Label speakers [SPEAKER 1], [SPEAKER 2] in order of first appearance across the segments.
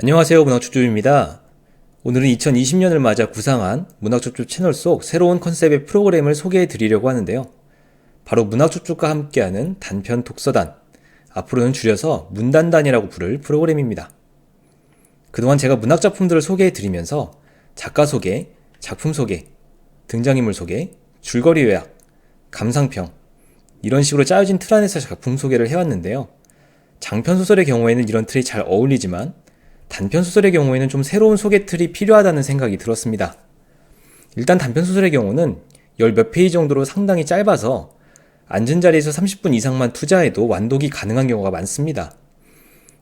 [SPEAKER 1] 안녕하세요. 문학축조입니다. 오늘은 2020년을 맞아 구상한 문학축조 채널 속 새로운 컨셉의 프로그램을 소개해 드리려고 하는데요. 바로 문학축조과 함께하는 단편 독서단, 앞으로는 줄여서 문단단이라고 부를 프로그램입니다. 그동안 제가 문학작품들을 소개해 드리면서 작가 소개, 작품 소개, 등장인물 소개, 줄거리 요약, 감상평, 이런 식으로 짜여진 틀 안에서 작품 소개를 해왔는데요. 장편소설의 경우에는 이런 틀이 잘 어울리지만 단편소설의 경우에는 좀 새로운 소개 틀이 필요하다는 생각이 들었습니다. 일단 단편소설의 경우는 열 몇 페이지 정도로 상당히 짧아서 앉은 자리에서 30분 이상만 투자해도 완독이 가능한 경우가 많습니다.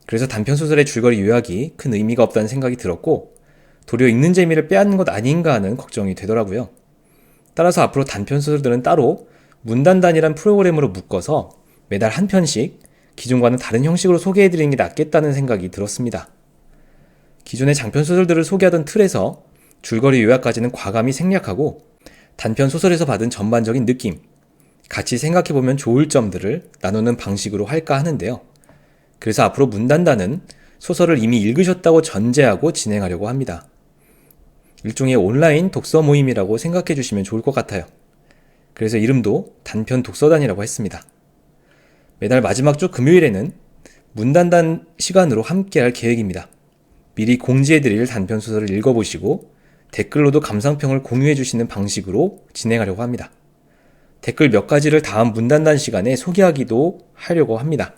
[SPEAKER 1] 그래서 단편소설의 줄거리 요약이 큰 의미가 없다는 생각이 들었고 도리어 읽는 재미를 빼앗는 것 아닌가 하는 걱정이 되더라고요. 따라서 앞으로 단편소설들은 따로 문단단이란 프로그램으로 묶어서 매달 한 편씩 기존과는 다른 형식으로 소개해드리는 게 낫겠다는 생각이 들었습니다. 기존의 장편소설들을 소개하던 틀에서 줄거리 요약까지는 과감히 생략하고 단편소설에서 받은 전반적인 느낌, 같이 생각해보면 좋을 점들을 나누는 방식으로 할까 하는데요. 그래서 앞으로 문단단은 소설을 이미 읽으셨다고 전제하고 진행하려고 합니다. 일종의 온라인 독서 모임이라고 생각해 주시면 좋을 것 같아요. 그래서 이름도 단편 독서단이라고 했습니다. 매달 마지막 주 금요일에는 문단단 시간으로 함께할 계획입니다. 미리 공지해드릴 단편소설을 읽어보시고 댓글로도 감상평을 공유해주시는 방식으로 진행하려고 합니다. 댓글 몇 가지를 다음 문단단 시간에 소개하기도 하려고 합니다.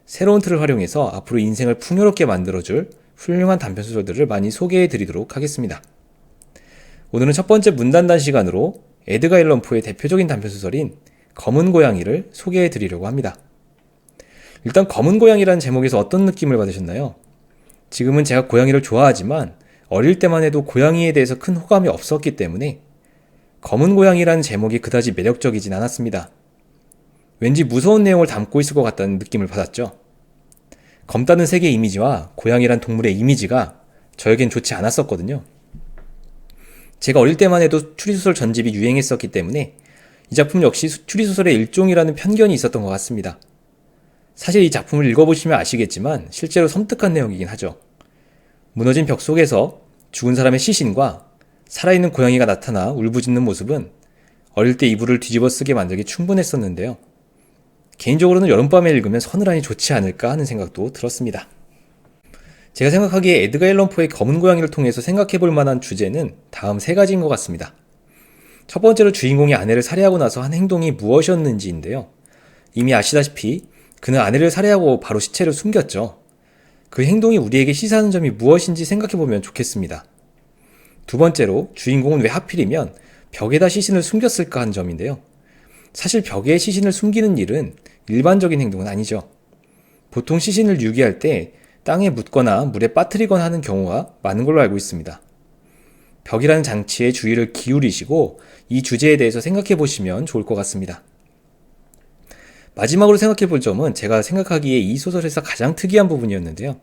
[SPEAKER 1] 새로운 틀을 활용해서 앞으로 인생을 풍요롭게 만들어줄 훌륭한 단편소설들을 많이 소개해드리도록 하겠습니다. 오늘은 첫 번째 문단단 시간으로 에드가 앨런 포의 대표적인 단편소설인 검은 고양이를 소개해드리려고 합니다. 일단 검은 고양이라는 제목에서 어떤 느낌을 받으셨나요? 지금은 제가 고양이를 좋아하지만 어릴 때만 해도 고양이에 대해서 큰 호감이 없었기 때문에 검은 고양이라는 제목이 그다지 매력적이진 않았습니다. 왠지 무서운 내용을 담고 있을 것 같다는 느낌을 받았죠. 검다는 색의 이미지와 고양이란 동물의 이미지가 저에겐 좋지 않았었거든요. 제가 어릴 때만 해도 추리소설 전집이 유행했었기 때문에 이 작품 역시 추리소설의 일종이라는 편견이 있었던 것 같습니다. 사실 이 작품을 읽어보시면 아시겠지만 실제로 섬뜩한 내용이긴 하죠. 무너진 벽 속에서 죽은 사람의 시신과 살아있는 고양이가 나타나 울부짖는 모습은 어릴 때 이불을 뒤집어 쓰게 만들기 충분했었는데요. 개인적으로는 여름밤에 읽으면 서늘하니 좋지 않을까 하는 생각도 들었습니다. 제가 생각하기에 에드가 앨런 포의 검은 고양이를 통해서 생각해볼 만한 주제는 다음 세 가지인 것 같습니다. 첫 번째로 주인공이 아내를 살해하고 나서 한 행동이 무엇이었는지인데요. 이미 아시다시피 그는 아내를 살해하고 바로 시체를 숨겼죠. 그 행동이 우리에게 시사하는 점이 무엇인지 생각해보면 좋겠습니다. 두 번째로 주인공은 왜 하필이면 벽에다 시신을 숨겼을까 하는 점인데요. 사실 벽에 시신을 숨기는 일은 일반적인 행동은 아니죠. 보통 시신을 유기할 때 땅에 묻거나 물에 빠뜨리거나 하는 경우가 많은 걸로 알고 있습니다. 벽이라는 장치에 주의를 기울이시고 이 주제에 대해서 생각해보시면 좋을 것 같습니다. 마지막으로 생각해볼 점은 제가 생각하기에 이 소설에서 가장 특이한 부분이었는데요.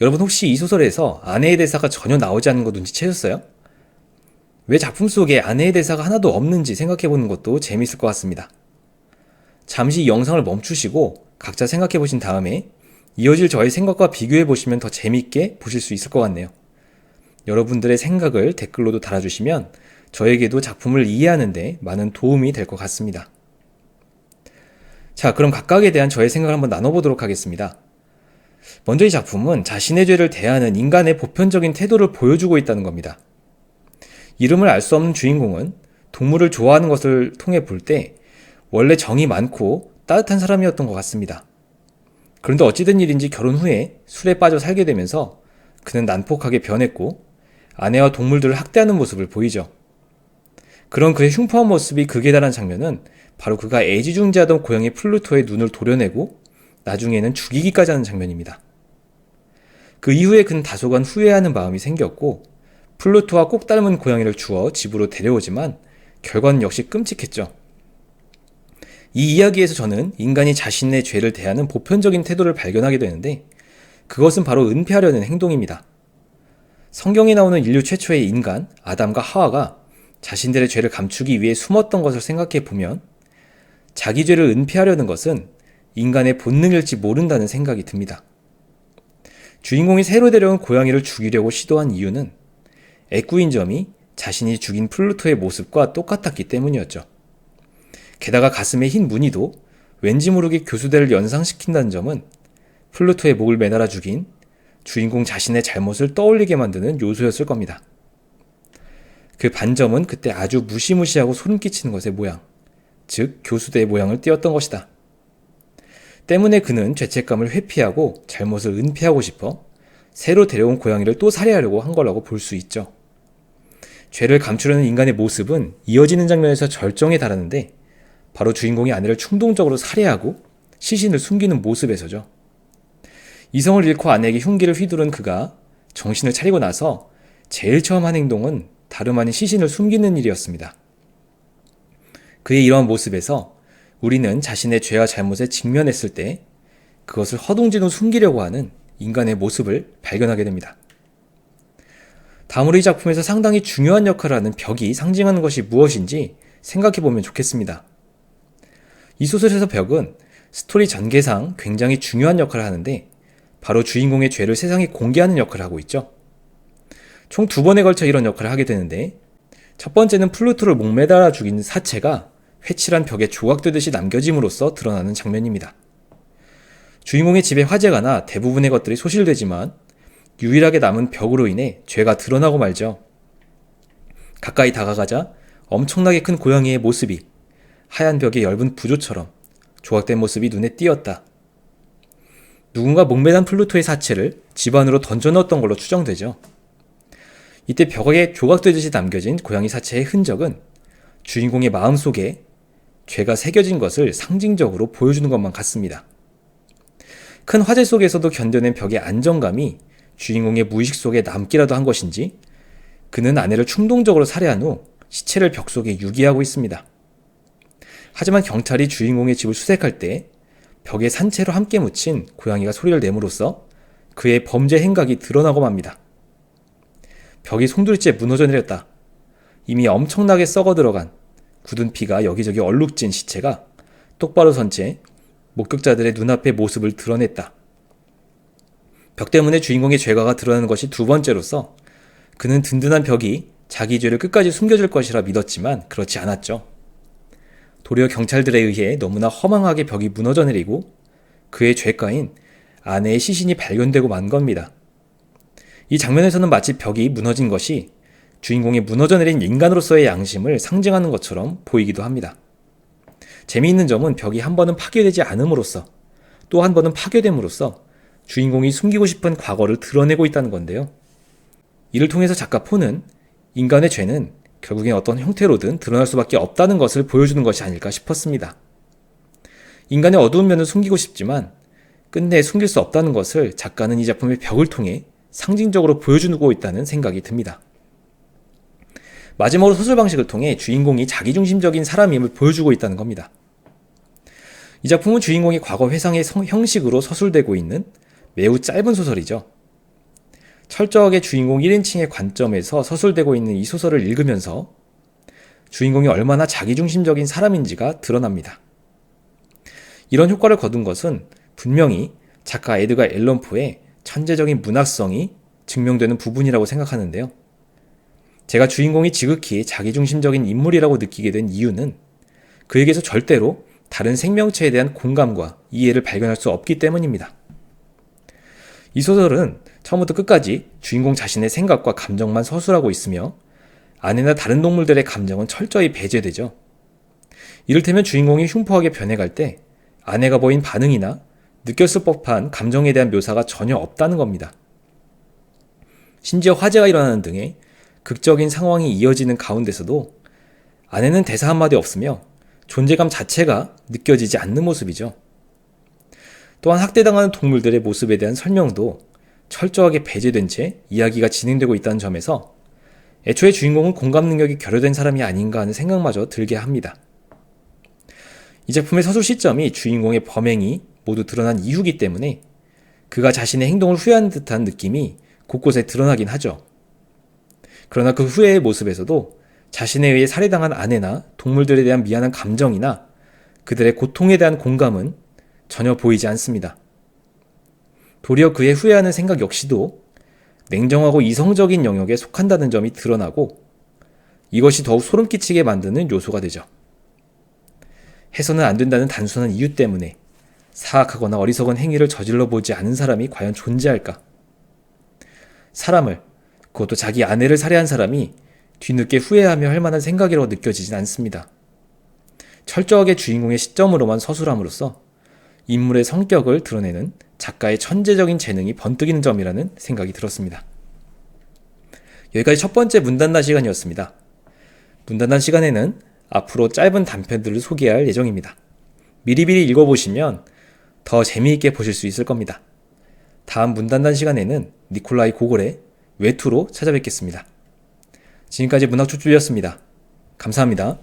[SPEAKER 1] 여러분 혹시 이 소설에서 아내의 대사가 전혀 나오지 않는 거 눈치채셨어요? 왜 작품 속에 아내의 대사가 하나도 없는지 생각해보는 것도 재미있을 것 같습니다. 잠시 이 영상을 멈추시고 각자 생각해보신 다음에 이어질 저의 생각과 비교해보시면 더 재미있게 보실 수 있을 것 같네요. 여러분들의 생각을 댓글로도 달아주시면 저에게도 작품을 이해하는 데 많은 도움이 될 것 같습니다. 자, 그럼 각각에 대한 저의 생각을 한번 나눠보도록 하겠습니다. 먼저 이 작품은 자신의 죄를 대하는 인간의 보편적인 태도를 보여주고 있다는 겁니다. 이름을 알 수 없는 주인공은 동물을 좋아하는 것을 통해 볼 때 원래 정이 많고 따뜻한 사람이었던 것 같습니다. 그런데 어찌된 일인지 결혼 후에 술에 빠져 살게 되면서 그는 난폭하게 변했고 아내와 동물들을 학대하는 모습을 보이죠. 그런 그의 흉포한 모습이 극에 달한 장면은 바로 그가 애지중지하던 고양이 플루토의 눈을 도려내고 나중에는 죽이기까지 하는 장면입니다. 그 이후에 그는 다소간 후회하는 마음이 생겼고 플루토와 꼭 닮은 고양이를 주어 집으로 데려오지만 결과는 역시 끔찍했죠. 이 이야기에서 저는 인간이 자신의 죄를 대하는 보편적인 태도를 발견하게 되는데 그것은 바로 은폐하려는 행동입니다. 성경에 나오는 인류 최초의 인간 아담과 하와가 자신들의 죄를 감추기 위해 숨었던 것을 생각해 보면 자기 죄를 은폐하려는 것은 인간의 본능일지 모른다는 생각이 듭니다. 주인공이 새로 데려온 고양이를 죽이려고 시도한 이유는 애꾸인 점이 자신이 죽인 플루토의 모습과 똑같았기 때문이었죠. 게다가 가슴에 흰 무늬도 왠지 모르게 교수대를 연상시킨다는 점은 플루토의 목을 매달아 죽인 주인공 자신의 잘못을 떠올리게 만드는 요소였을 겁니다. 그 반점은 그때 아주 무시무시하고 소름 끼치는 것의 모양, 즉 교수대의 모양을 띄었던 것이다. 때문에 그는 죄책감을 회피하고 잘못을 은폐하고 싶어 새로 데려온 고양이를 또 살해하려고 한 거라고 볼 수 있죠. 죄를 감추려는 인간의 모습은 이어지는 장면에서 절정에 달하는데 바로 주인공이 아내를 충동적으로 살해하고 시신을 숨기는 모습에서죠. 이성을 잃고 아내에게 흉기를 휘두른 그가 정신을 차리고 나서 제일 처음 한 행동은 다름 아닌 시신을 숨기는 일이었습니다. 그의 이러한 모습에서 우리는 자신의 죄와 잘못에 직면했을 때 그것을 허둥지둥 숨기려고 하는 인간의 모습을 발견하게 됩니다. 다음으로 이 작품에서 상당히 중요한 역할을 하는 벽이 상징하는 것이 무엇인지 생각해보면 좋겠습니다. 이 소설에서 벽은 스토리 전개상 굉장히 중요한 역할을 하는데 바로 주인공의 죄를 세상에 공개하는 역할을 하고 있죠. 총 2번에 걸쳐 이런 역할을 하게 되는데 첫 번째는 플루토를 목매달아 죽인 사체가 회칠한 벽에 조각되듯이 남겨짐으로써 드러나는 장면입니다. 주인공의 집에 화재가 나 대부분의 것들이 소실되지만 유일하게 남은 벽으로 인해 죄가 드러나고 말죠. 가까이 다가가자 엄청나게 큰 고양이의 모습이 하얀 벽의 엷은 부조처럼 조각된 모습이 눈에 띄었다. 누군가 목매단 플루토의 사체를 집 안으로 던져넣었던 걸로 추정되죠. 이때 벽에 조각되듯이 남겨진 고양이 사체의 흔적은 주인공의 마음속에 죄가 새겨진 것을 상징적으로 보여주는 것만 같습니다. 큰 화재 속에서도 견뎌낸 벽의 안정감이 주인공의 무의식 속에 남기라도 한 것인지 그는 아내를 충동적으로 살해한 후 시체를 벽 속에 유기하고 있습니다. 하지만 경찰이 주인공의 집을 수색할 때 벽에 산채로 함께 묻힌 고양이가 소리를 내므로써 그의 범죄 행각이 드러나고 맙니다. 벽이 송두리째 무너져 내렸다. 이미 엄청나게 썩어 들어간 굳은 피가 여기저기 얼룩진 시체가 똑바로 선 채 목격자들의 눈앞의 모습을 드러냈다. 벽 때문에 주인공의 죄가가 드러나는 것이 2번째로서 그는 든든한 벽이 자기 죄를 끝까지 숨겨줄 것이라 믿었지만 그렇지 않았죠. 도리어 경찰들에 의해 너무나 허망하게 벽이 무너져 내리고 그의 죄가인 아내의 시신이 발견되고 만 겁니다. 이 장면에서는 마치 벽이 무너진 것이 주인공의 무너져 내린 인간으로서의 양심을 상징하는 것처럼 보이기도 합니다. 재미있는 점은 벽이 한 번은 파괴되지 않음으로써 또 한 번은 파괴됨으로써 주인공이 숨기고 싶은 과거를 드러내고 있다는 건데요. 이를 통해서 작가 포는 인간의 죄는 결국엔 어떤 형태로든 드러날 수밖에 없다는 것을 보여주는 것이 아닐까 싶었습니다. 인간의 어두운 면을 숨기고 싶지만 끝내 숨길 수 없다는 것을 작가는 이 작품의 벽을 통해 상징적으로 보여주고 있다는 생각이 듭니다. 마지막으로 소설 방식을 통해 주인공이 자기중심적인 사람임을 보여주고 있다는 겁니다. 이 작품은 주인공이 과거 회상의 형식으로 서술되고 있는 매우 짧은 소설이죠. 철저하게 주인공 1인칭의 관점에서 서술되고 있는 이 소설을 읽으면서 주인공이 얼마나 자기중심적인 사람인지가 드러납니다. 이런 효과를 거둔 것은 분명히 작가 에드가 앨런 포의 천재적인 문학성이 증명되는 부분이라고 생각하는데요. 제가 주인공이 지극히 자기중심적인 인물이라고 느끼게 된 이유는 그에게서 절대로 다른 생명체에 대한 공감과 이해를 발견할 수 없기 때문입니다. 이 소설은 처음부터 끝까지 주인공 자신의 생각과 감정만 서술하고 있으며 아내나 다른 동물들의 감정은 철저히 배제되죠. 이를테면 주인공이 흉포하게 변해갈 때 아내가 보인 반응이나 느꼈을 법한 감정에 대한 묘사가 전혀 없다는 겁니다. 심지어 화재가 일어나는 등의 극적인 상황이 이어지는 가운데서도 아내는 대사 한마디 없으며 존재감 자체가 느껴지지 않는 모습이죠. 또한 학대당하는 동물들의 모습에 대한 설명도 철저하게 배제된 채 이야기가 진행되고 있다는 점에서 애초에 주인공은 공감 능력이 결여된 사람이 아닌가 하는 생각마저 들게 합니다. 이 작품의 서술 시점이 주인공의 범행이 모두 드러난 이후기 때문에 그가 자신의 행동을 후회하는 듯한 느낌이 곳곳에 드러나긴 하죠. 그러나 그 후회의 모습에서도 자신에 의해 살해당한 아내나 동물들에 대한 미안한 감정이나 그들의 고통에 대한 공감은 전혀 보이지 않습니다. 도리어 그의 후회하는 생각 역시도 냉정하고 이성적인 영역에 속한다는 점이 드러나고 이것이 더욱 소름 끼치게 만드는 요소가 되죠. 해서는 안 된다는 단순한 이유 때문에 사악하거나 어리석은 행위를 저질러 보지 않은 사람이 과연 존재할까? 사람을, 그것도 자기 아내를 살해한 사람이 뒤늦게 후회하며 할 만한 생각이라고 느껴지진 않습니다. 철저하게 주인공의 시점으로만 서술함으로써 인물의 성격을 드러내는 작가의 천재적인 재능이 번뜩이는 점이라는 생각이 들었습니다. 여기까지 첫 번째 문단단 시간이었습니다. 문단단 시간에는 앞으로 짧은 단편들을 소개할 예정입니다. 미리미리 읽어보시면 더 재미있게 보실 수 있을 겁니다. 다음 문단단 시간에는 니콜라이 고골의 외투로 찾아뵙겠습니다. 지금까지 문학초초였습니다. 감사합니다.